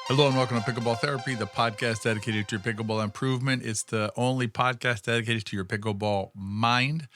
Hello and welcome to Pickleball Therapy, the podcast dedicated to your pickleball improvement. It's the only podcast dedicated to your pickleball mind.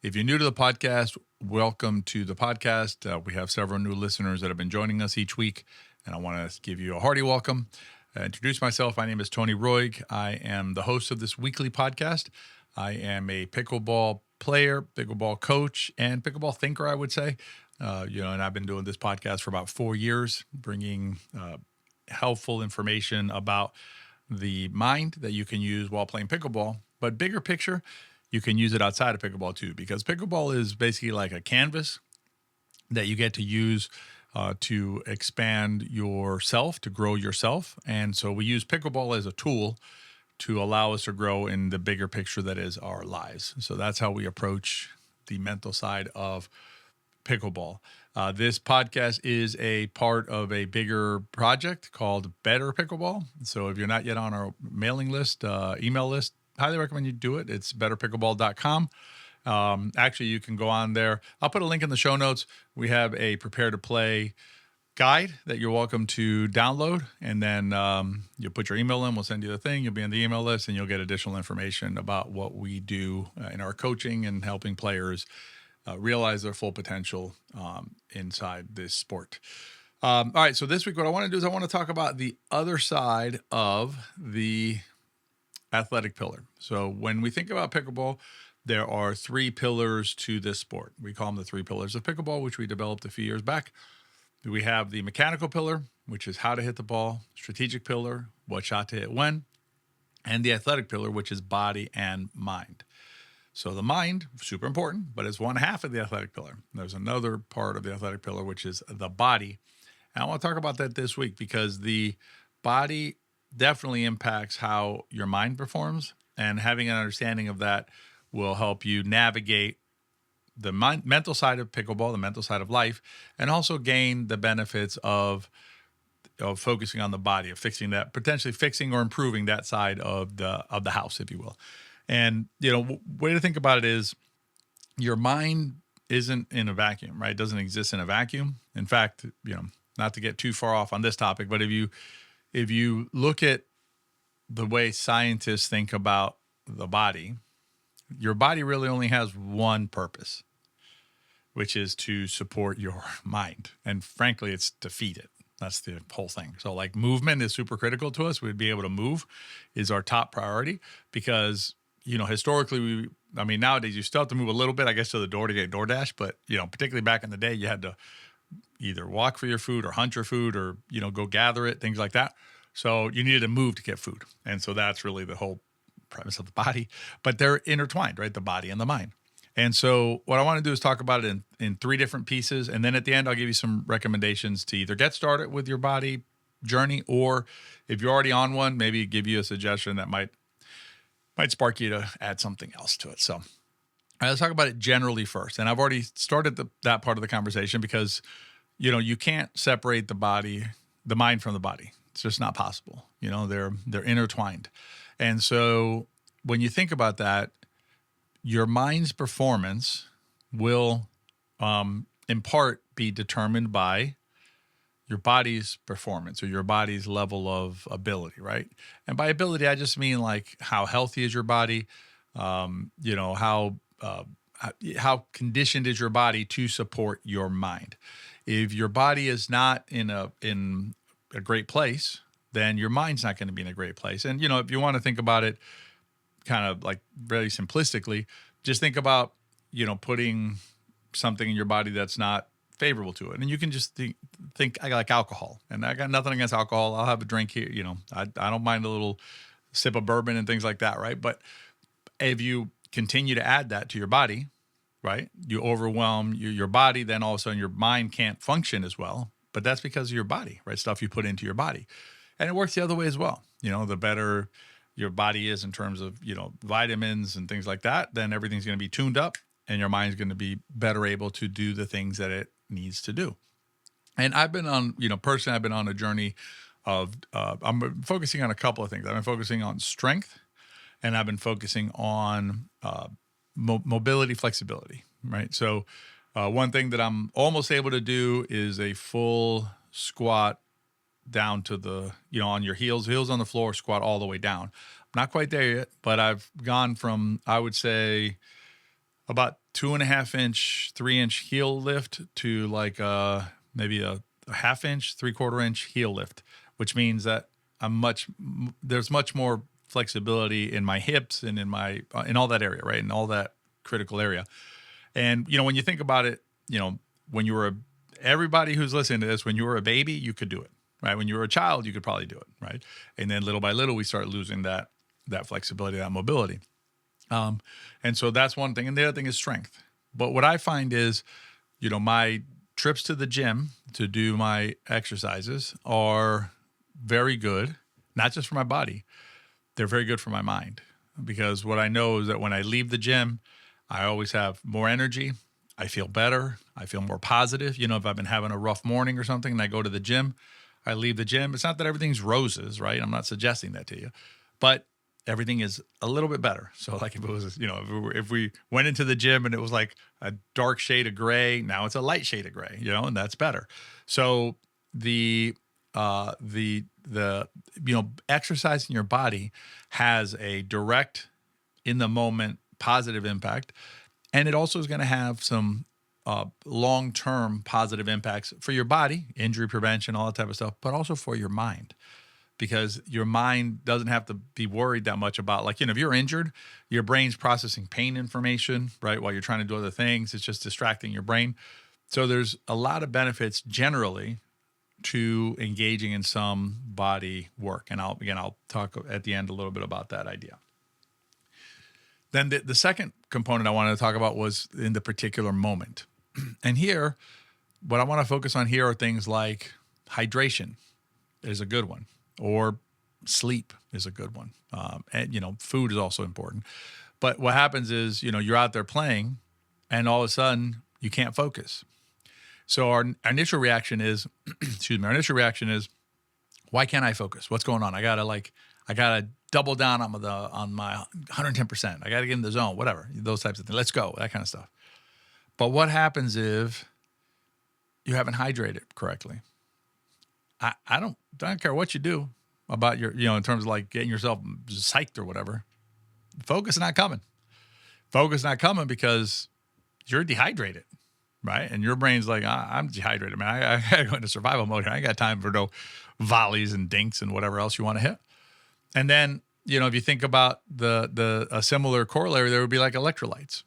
If you're new to the podcast, welcome to the podcast. We have several new listeners that have been joining us each week, and I want to give you a hearty welcome. Introduce myself. My name is Tony Roig. I am the host of this weekly podcast. I am a pickleball player, pickleball coach, and pickleball thinker, I would say. And I've been doing this podcast for about 4 years, bringing helpful information about the mind that you can use while playing pickleball. But bigger picture, you can use it outside of pickleball too, because pickleball is basically like a canvas that you get to use to expand yourself, to grow yourself. And so we use pickleball as a tool to allow us to grow in the bigger picture that is our lives. So that's how we approach the mental side of pickleball. This podcast is a part of a bigger project called Better Pickleball. So if you're not yet on our mailing list, email list, highly recommend you do it. It's betterpickleball.com. Actually, you can go on there. I'll put a link in the show notes. We have a prepare to play guide that you're welcome to download. And then you'll put your email in. We'll send you the thing. You'll be on the email list and you'll get additional information about what we do in our coaching and helping players realize their full potential inside this sport. All right, so this week what I want to do is I want to talk about the other side of the athletic pillar. So when we think about pickleball, there are 3 pillars to this sport. We call them the 3 pillars of pickleball, which we developed a few years back. We have the mechanical pillar, which is how to hit the ball, strategic pillar, what shot to hit when, and the athletic pillar, which is body and mind. So the mind, super important, but it's one half of the athletic pillar. There's another part of the athletic pillar, which is the body. And I want to talk about that this week because the body definitely impacts how your mind performs, and having an understanding of that will help you navigate the mental side of pickleball, the mental side of life, and also gain the benefits of focusing on the body, of fixing that, potentially fixing or improving that side of the house, if you will. And, way to think about it is your mind isn't in a vacuum, right? It doesn't exist in a vacuum. In fact, not to get too far off on this topic, but if you look at the way scientists think about the body, your body really only has one purpose, which is to support your mind. And frankly, it's to feed it. That's the whole thing. So like movement is super critical to us. We'd be able to move is our top priority because historically, nowadays you still have to move a little bit, I guess, to the door to get DoorDash. But, particularly back in the day, you had to either walk for your food or hunt your food or, go gather it, things like that. So you needed to move to get food. And so that's really the whole premise of the body. But they're intertwined, right? The body and the mind. And so what I want to do is talk about it in 3 different pieces. And then at the end, I'll give you some recommendations to either get started with your body journey, or if you're already on one, maybe give you a suggestion that might spark you to add something else to it. So let's talk about it generally first. And I've already started that part of the conversation because, you can't separate the mind from the body. It's just not possible. They're intertwined. And so when you think about that, your mind's performance will, in part, be determined by your body's performance or your body's level of ability, right? And by ability, I just mean like how healthy is your body, how conditioned is your body to support your mind. If your body is not in a great place, then your mind's not going to be in a great place. And if you want to think about it, kind of like very simplistically, just think about putting something in your body that's not favorable to it. And you can just think I like alcohol, and I got nothing against alcohol. I'll have a drink here. I don't mind a little sip of bourbon and things like that. Right. But if you continue to add that to your body, right, you overwhelm your body, then all of a sudden your mind can't function as well. But that's because of your body, right? Stuff you put into your body. And it works the other way as well. The better your body is in terms of, vitamins and things like that, then everything's going to be tuned up and your mind's going to be better able to do the things that it needs to do. And I've been on, personally, I've been on a journey of, I'm focusing on a couple of things. I've been focusing on strength, and I've been focusing on mobility, flexibility, right? So one thing that I'm almost able to do is a full squat down to the, on your heels on the floor, squat all the way down. I'm not quite there yet, but I've gone from, I would say, about 2.5 inch, 3 inch heel lift to like maybe a half inch, 3/4 inch heel lift, which means that there's much more flexibility in my hips and in my, in all that area, right? In all that critical area. And, when you think about it, when you were everybody who's listening to this, when you were a baby, you could do it, right? When you were a child, you could probably do it, right? And then little by little, we start losing that flexibility, that mobility. And so that's one thing. And the other thing is strength. But what I find is, my trips to the gym to do my exercises are very good, not just for my body, they're very good for my mind. Because what I know is that when I leave the gym, I always have more energy. I feel better. I feel more positive. If I've been having a rough morning or something and I go to the gym, I leave the gym. It's not that everything's roses, right? I'm not suggesting that to you, but everything is a little bit better. So like if it was, if we went into the gym and it was like a dark shade of gray, now it's a light shade of gray, and that's better. So the exercising your body has a direct, in the moment, positive impact. And it also is going to have some long-term positive impacts for your body, injury prevention, all that type of stuff, but also for your mind. Because your mind doesn't have to be worried that much about, like, if you're injured, your brain's processing pain information, right, while you're trying to do other things. It's just distracting your brain. So there's a lot of benefits generally to engaging in some body work. And I'll talk at the end a little bit about that idea. Then the second component I wanted to talk about was in the particular moment. And here, what I want to focus on here are things like hydration is a good one, or sleep is a good one. And, food is also important. But what happens is, you're out there playing and all of a sudden you can't focus. So our initial reaction is, why can't I focus? What's going on? I gotta double down on my 110%. I got to get in the zone, whatever, those types of things. Let's go, that kind of stuff. But what happens if you haven't hydrated correctly? I don't care what you do about your, in terms of like getting yourself psyched or whatever. Focus not coming. Focus not coming because you're dehydrated, right? And your brain's like, I'm dehydrated, man. I got to go into survival mode here. I ain't got time for no volleys and dinks and whatever else you want to hit. And then, if you think about a similar corollary, there would be like electrolytes.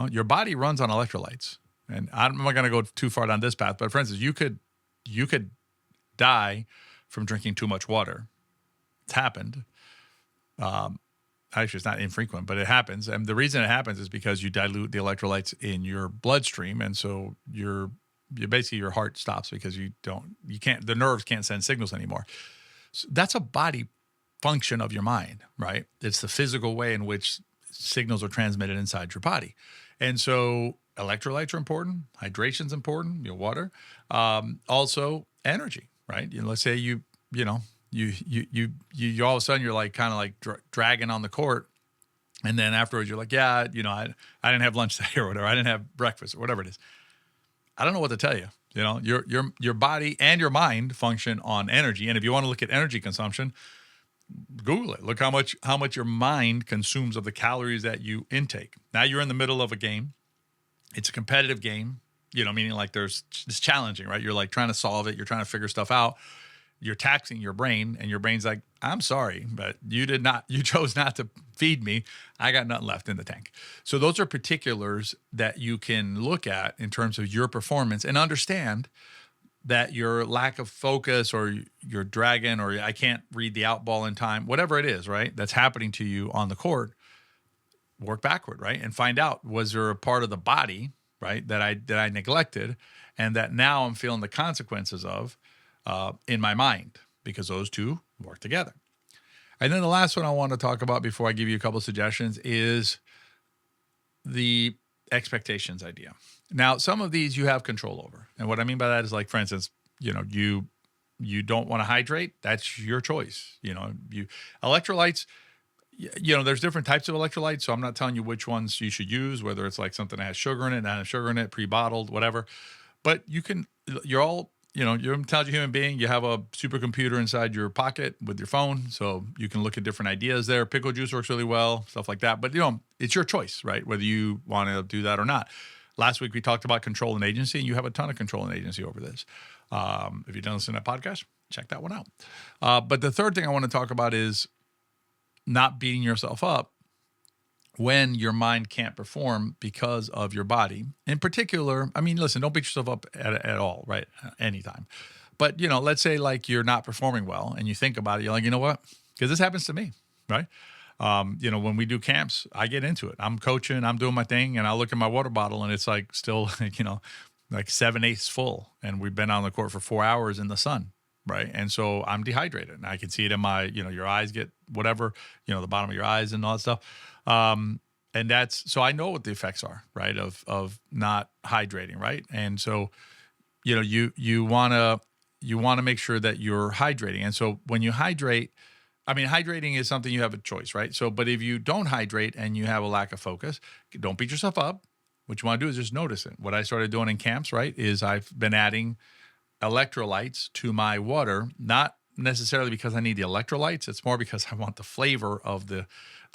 Your body runs on electrolytes. And I'm not going to go too far down this path, but for instance, you could die from drinking too much water. It's happened. Actually, it's not infrequent, but it happens. And the reason it happens is because you dilute the electrolytes in your bloodstream. And so your heart stops because the nerves can't send signals anymore. So that's a body function of your mind, right? It's the physical way in which signals are transmitted inside your body. And so electrolytes are important, hydration's important, water, also energy, right? Let's say you all of a sudden you're like kind of like dragging on the court, and then afterwards you're like, I didn't have lunch today or whatever, I didn't have breakfast or whatever it is. I don't know what to tell you. Your body and your mind function on energy, and if you want to look at energy consumption, Google it. Look how much your mind consumes of the calories that you intake. Now you're in the middle of a game. It's a competitive game, meaning like it's challenging, right? You're like trying to solve it. You're trying to figure stuff out. You're taxing your brain, and your brain's like, I'm sorry, but you chose not to feed me. I got nothing left in the tank. So those are particulars that you can look at in terms of your performance and understand that your lack of focus, or you're dragging, or I can't read the out ball in time, whatever it is, right, that's happening to you on the court, work backward, right, and find out, was there a part of the body, right, that I neglected, and that now I'm feeling the consequences of in my mind, because those two work together. And then the last one I want to talk about before I give you a couple of suggestions is the expectations idea. Now, some of these you have control over. And what I mean by that is, like, for instance, you don't want to hydrate. That's your choice. Electrolytes, there's different types of electrolytes. So I'm not telling you which ones you should use, whether it's like something that has sugar in it, not have sugar in it, pre-bottled, whatever. But you're all you're an intelligent human being. You have a supercomputer inside your pocket with your phone, so you can look at different ideas there. Pickle juice works really well, stuff like that. But it's your choice, right? Whether you want to do that or not. Last week we talked about control and agency, and you have a ton of control and agency over this. If you don't listen to that podcast, check that one out. But the third thing I want to talk about is not beating yourself up when your mind can't perform because of your body. In particular, I mean, listen, don't beat yourself up at all, right? Anytime. But, let's say like you're not performing well and you think about it, you're like, you know what? Because this happens to me, right? When we do camps, I get into it. I'm coaching, I'm doing my thing, and I look at my water bottle and it's like still, like 7/8 full. And we've been on the court for 4 hours in the sun, right? And so I'm dehydrated, and I can see it in my, your eyes get whatever, the bottom of your eyes and all that stuff. And so I know what the effects are, right? Of not hydrating, right? And so, you want to make sure that you're hydrating. And so when you hydrate, I mean, hydrating is something you have a choice, right? So, but if you don't hydrate and you have a lack of focus, don't beat yourself up. What you want to do is just notice it. What I started doing in camps, right, is I've been adding electrolytes to my water, not necessarily because I need the electrolytes. It's more because I want the flavor of the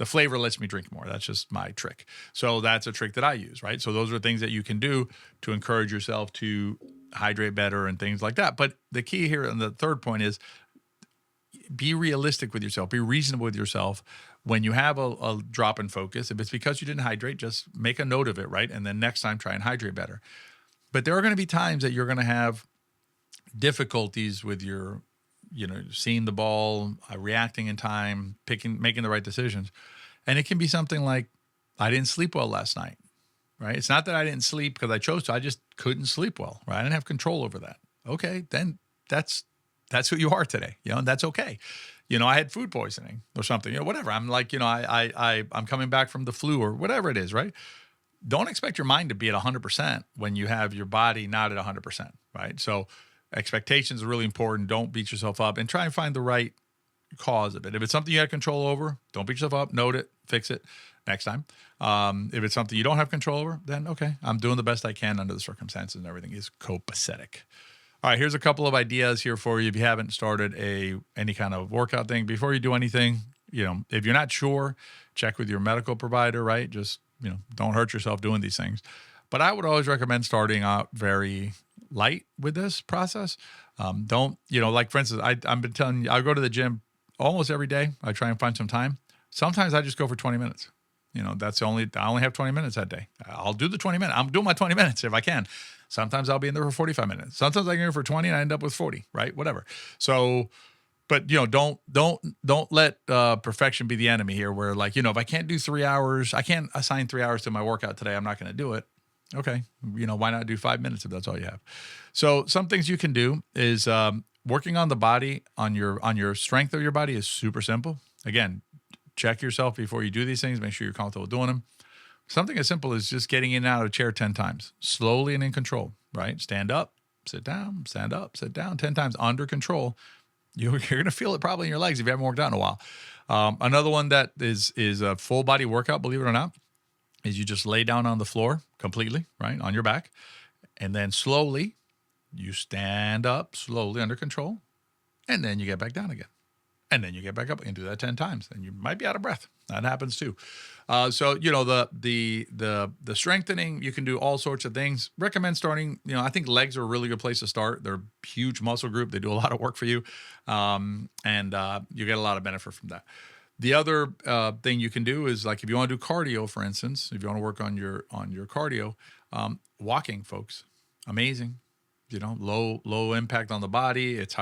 flavor lets me drink more. That's just my trick. So that's a trick that I use, right? So those are things that you can do to encourage yourself to hydrate better and things like that. But the key here, and the third point is, be realistic with yourself, be reasonable with yourself. When you have a drop in focus, if it's because you didn't hydrate, just make a note of it, right? And then next time, try and hydrate better. But there are going to be times that you're going to have difficulties with your, seeing the ball, reacting in time, making the right decisions. And it can be something like, I didn't sleep well last night, right? It's not that I didn't sleep because I chose to, I just couldn't sleep well, right? I didn't have control over that. Okay, then that's who you are today, and that's okay. I had food poisoning or something, whatever. I'm like, I'm coming back from the flu or whatever it is, right? Don't expect your mind to be at 100% when you have your body not at 100%, right? So expectations are really important. Don't beat yourself up and try and find the right cause of it. If it's something you had control over, don't beat yourself up, note it, fix it next time. If it's something you don't have control over, then okay, I'm doing the best I can under the circumstances and everything is copacetic. All right, here's a couple of ideas here for you if you haven't started any kind of workout thing. Before you do anything, if you're not sure, check with your medical provider, right? Just, don't hurt yourself doing these things. But I would always recommend starting out very light with this process. Don't, like for instance, I've been telling you, I go to the gym almost every day. I try and find some time. Sometimes I just go for 20 minutes. I only have 20 minutes that day. I'll do the 20 minutes. I'm doing my 20 minutes if I can. Sometimes I'll be in there for 45 minutes. Sometimes I get in for 20 and I end up with 40, right? Whatever. So, but don't let perfection be the enemy here where like, if I can't do 3 hours, I can't assign 3 hours to my workout today. I'm not going to do it. Okay. Why not do 5 minutes if that's all you have? So some things you can do is working on the body, on your strength of your body is super simple. Again, check yourself before you do these things. Make sure you're comfortable doing them. Something as simple as just getting in and out of a chair 10 times, slowly and in control, right? Stand up, sit down, stand up, sit down 10 times under control. You're going to feel it probably in your legs if you haven't worked out in a while. Another one that is a full body workout, believe it or not, is you just lay down on the floor completely, right, on your back. And then slowly you stand up, slowly under control. And then you get back down again. And then you get back up and do that 10 times. And you might be out of breath. That happens too. So, the strengthening, you can do all sorts of things. Recommend starting, I think legs are a really good place to start. They're a huge muscle group. They do a lot of work for you. And you get a lot of benefit from that. The other thing you can do is like, if you want to do cardio, for instance, if you want to work on your cardio, walking, folks, amazing. Low impact on the body. It's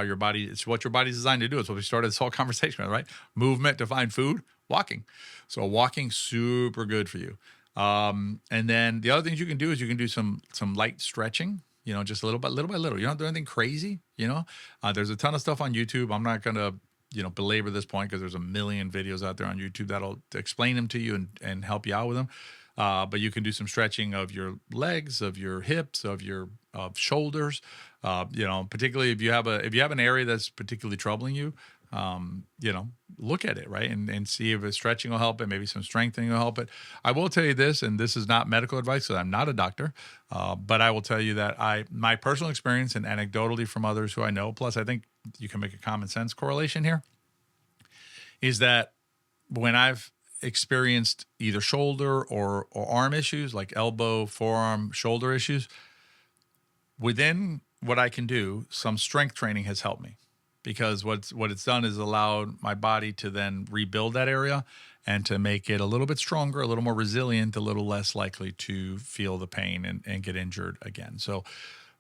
what your body's designed to do. It's what we started this whole conversation with, right? Movement to find food, walking. So walking, super good for you. And then the other things you can do is you can do some light stretching, just little by little. You don't do anything crazy, There's a ton of stuff on YouTube. I'm not going to, belabor this point because there's a million videos out there on YouTube that'll explain them to you and help you out with them. But you can do some stretching of your legs, of your hips, of your shoulders. Particularly if you have an area that's particularly troubling you, look at it, right? And see if stretching will help it, maybe some strengthening will help it. I will tell you this, and this is not medical advice because I'm not a doctor, but I will tell you that my personal experience and anecdotally from others who I know, plus I think you can make a common sense correlation here, is that when I've experienced either shoulder or arm issues, like elbow, forearm, shoulder issues, within what I can do, some strength training has helped me, because what it's done is allowed my body to then rebuild that area and to make it a little bit stronger, a little more resilient, a little less likely to feel the pain and get injured again. So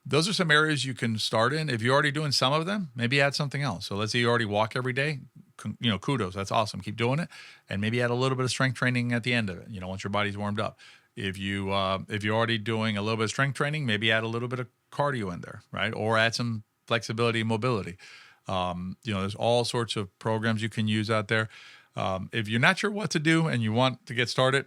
those are some areas you can start in. If you're already doing some of them, maybe add something else. So let's say you already walk every day. Kudos. That's awesome. Keep doing it. And maybe add a little bit of strength training at the end of it, once your body's warmed up. If you're already doing a little bit of strength training, maybe add a little bit of cardio in there, right? Or add some flexibility and mobility. There's all sorts of programs you can use out there. If you're not sure what to do and you want to get started,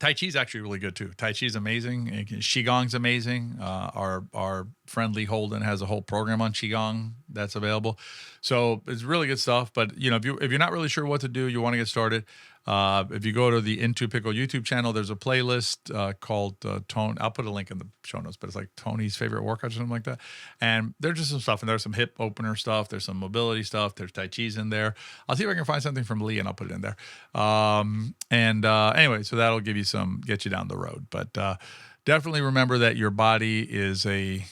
Tai Chi is actually really good too. Tai Chi is amazing. Qigong's amazing. Our friend Lee Holden has a whole program on Qigong that's available. So it's really good stuff. But if you're not really sure what to do, you want to get started. If you go to the Into Pickle YouTube channel, there's a playlist called Tone. I'll put a link in the show notes, but it's like Tony's favorite workouts or something like that. And there's just some stuff, and there's some hip opener stuff. There's some mobility stuff. There's Tai Chi's in there. I'll see if I can find something from Lee, and I'll put it in there. Anyway, so that'll get you down the road. But definitely remember that your body is a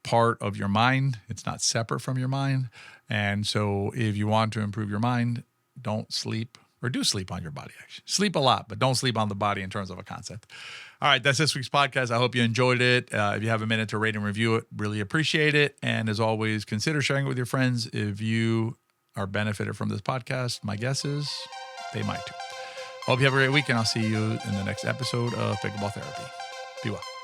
part of your mind. It's not separate from your mind. And so if you want to improve your mind, don't sleep. Or do sleep on your body, actually. Sleep a lot, but don't sleep on the body in terms of a concept. All right, that's this week's podcast. I hope you enjoyed it. If you have a minute to rate and review it, really appreciate it. And as always, consider sharing it with your friends. If you are benefited from this podcast, my guess is they might too. Hope you have a great week, and I'll see you in the next episode of Pickleball Therapy. Be well.